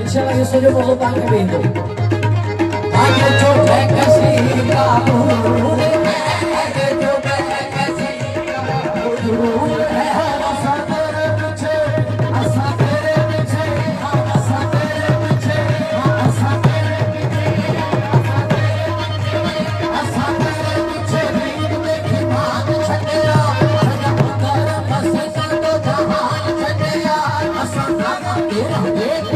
Inshallah ये सोचो बहुत बात करें तो आगे जो है कैसी का दूर है आगे जो है कैसी का दूर है आशा तेरे पीछे आशा तेरे पीछे आशा तेरे पीछे आशा तेरे पीछे आशा तेरे पीछे नींद देखी भाग छटिया जब कर बसे तो जहान छटिया आशा तेरा देख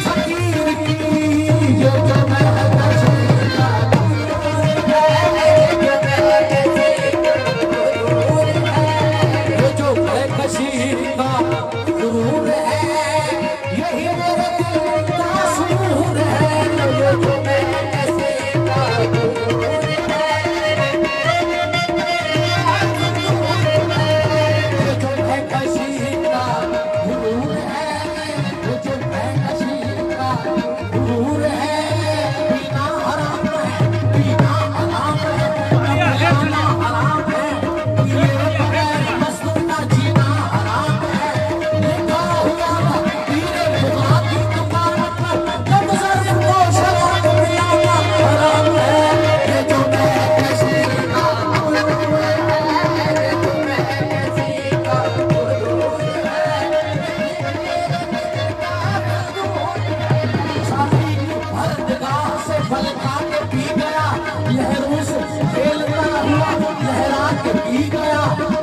फकीर की खा के पी गया, लहरों से खेलता हुआ लहरा के पी गया।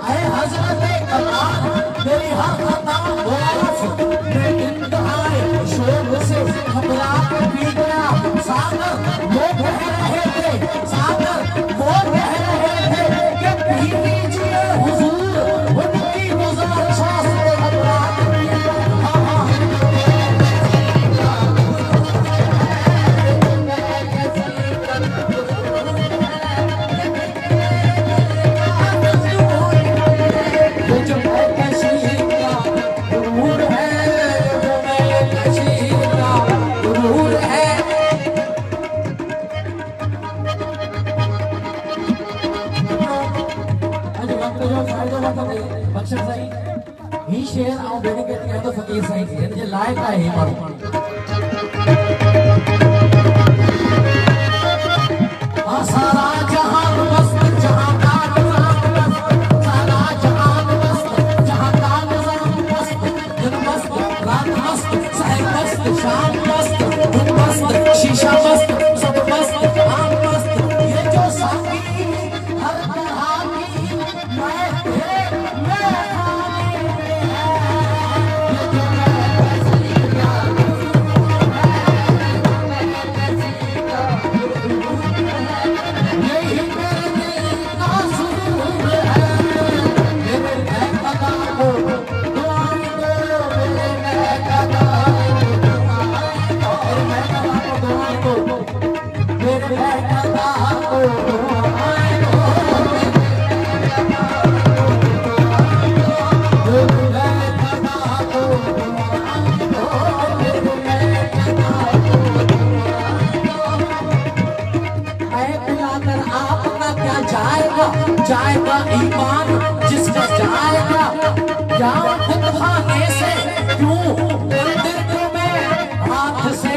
ऐ हजरत कमाल मेरी हर खता माफ, मैं इंतहाए शोक से घबरा के पी गया। सागर वो कह रहे थे, सागर वो कह रहे थे कि पी लीजिए हुजूर, उनकी गुज़ारिशों से घबरा के पी गया। ही शेर आऊं डेडिकेट किया तो फकीर साईं खे जे लायक आहे माण्हू। सारा जहान मस्त जहां का निजाम मस्त, सारा जहान मस्त जहां का निजाम मस्त, दिन मस्त रात मस्त सहर मस्त शाम मस्त, धुन मस्त शीशा मस्त सब मस्त आम मस्त। ये जो साकी हर तरह की मैं तेरे मैं खाने में जाएगा ईमान जिसका जाएगा, क्या खुद खाने से क्यों मंदिर में हाथ से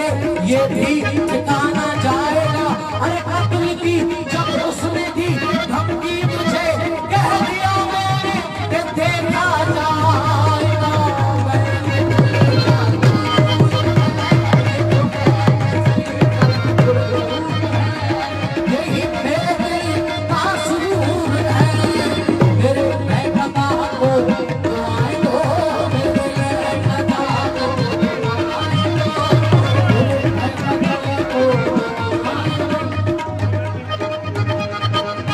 ये भी ठिकाना जाएगा। अरे कत्ल की जब उसने दी धमकी मुझे कह दिया मैंने कि देखा जाएगा। यही मेरे तासुर है, मेरे मैं कदा को दुआएं दो, मेरे मैं कदा को दुआएं दो, मेरे मैं कदा को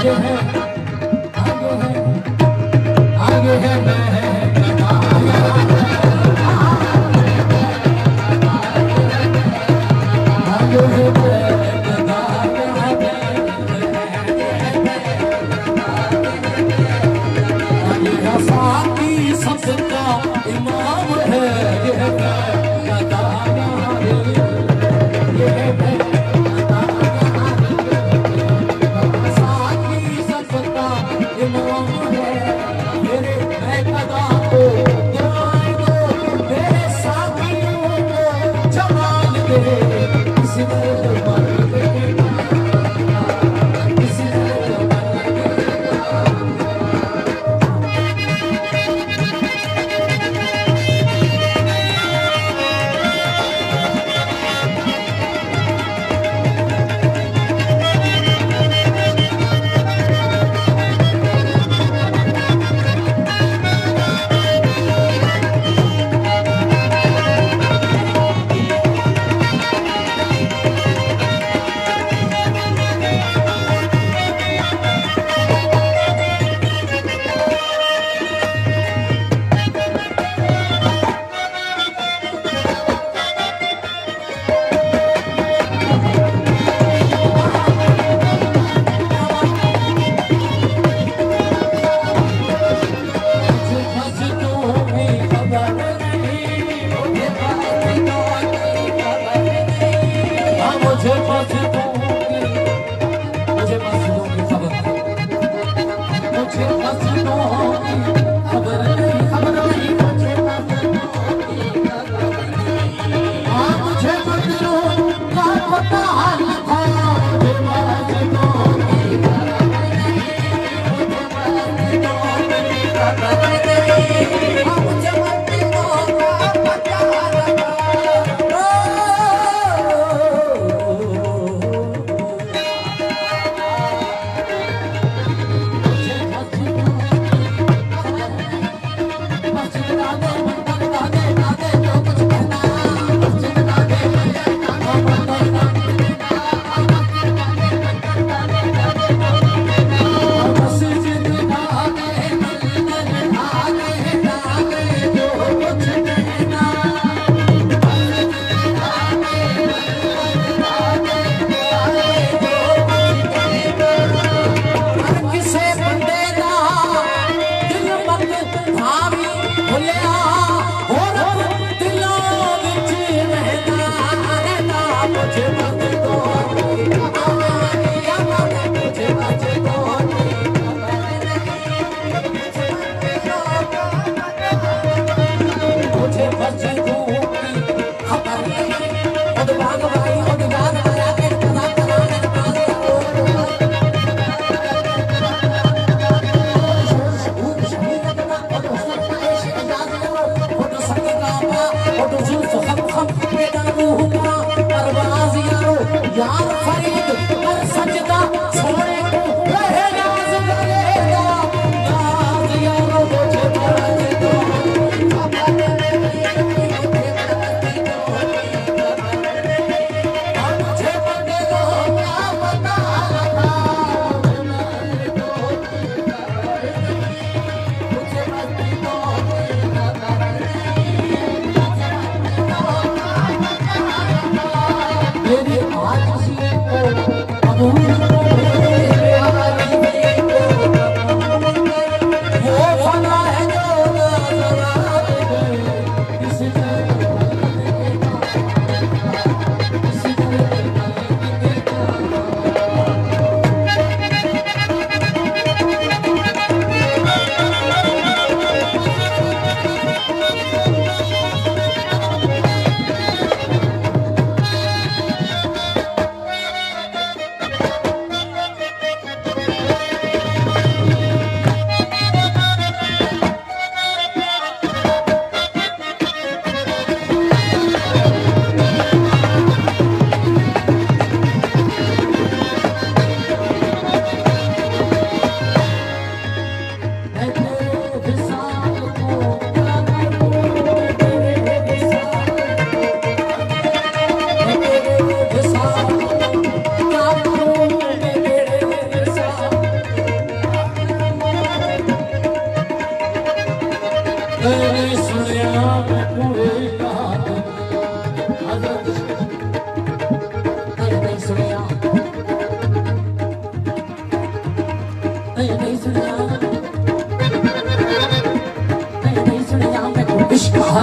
ये है आगे है मैं कदा आगे है सबका इमाम है ये है साकी सबका इमाम है मेरे मैं कदा को दुआएं दो, मेरे साकियों को जमाल दे, किसी ने जमाल दे, किसी ने जमाल दे।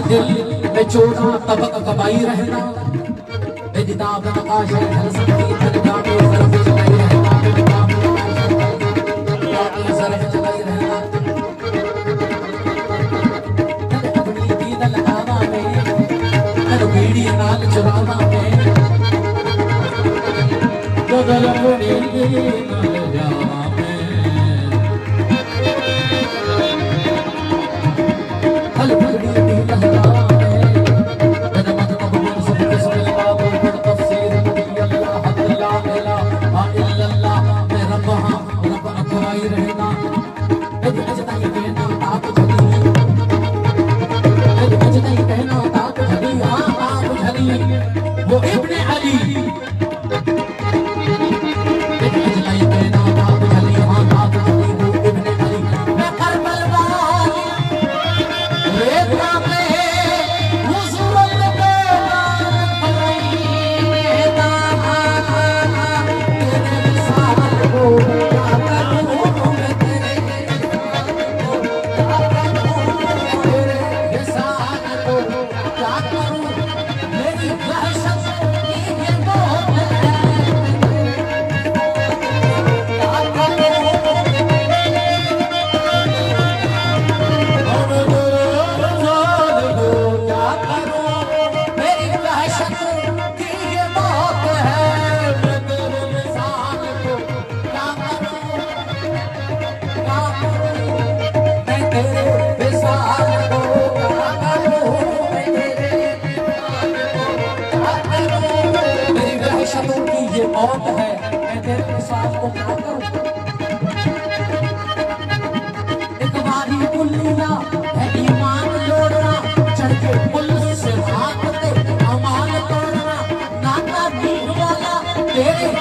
दिल में चोरा तबक कबाई रहना बेदिताब नकाश है हर सकती तनका में सरफ चलाई रहना बेदिताब नकाश है सरफ चलाई रहना तन अपनी दीद लगावा में तन बीड़ी नाल चुरावा में गगल अपनी दीद लगावा में हल बीड़ी दीद लगावा वो इब्ने अली ये मौत है मैं तेरे विश्वास को क्या करूं एक बारी बुलिया है ईमान जोड़ना चढ़ के पुल से भागते अमान तोड़ना नाता नींद वाला तेरे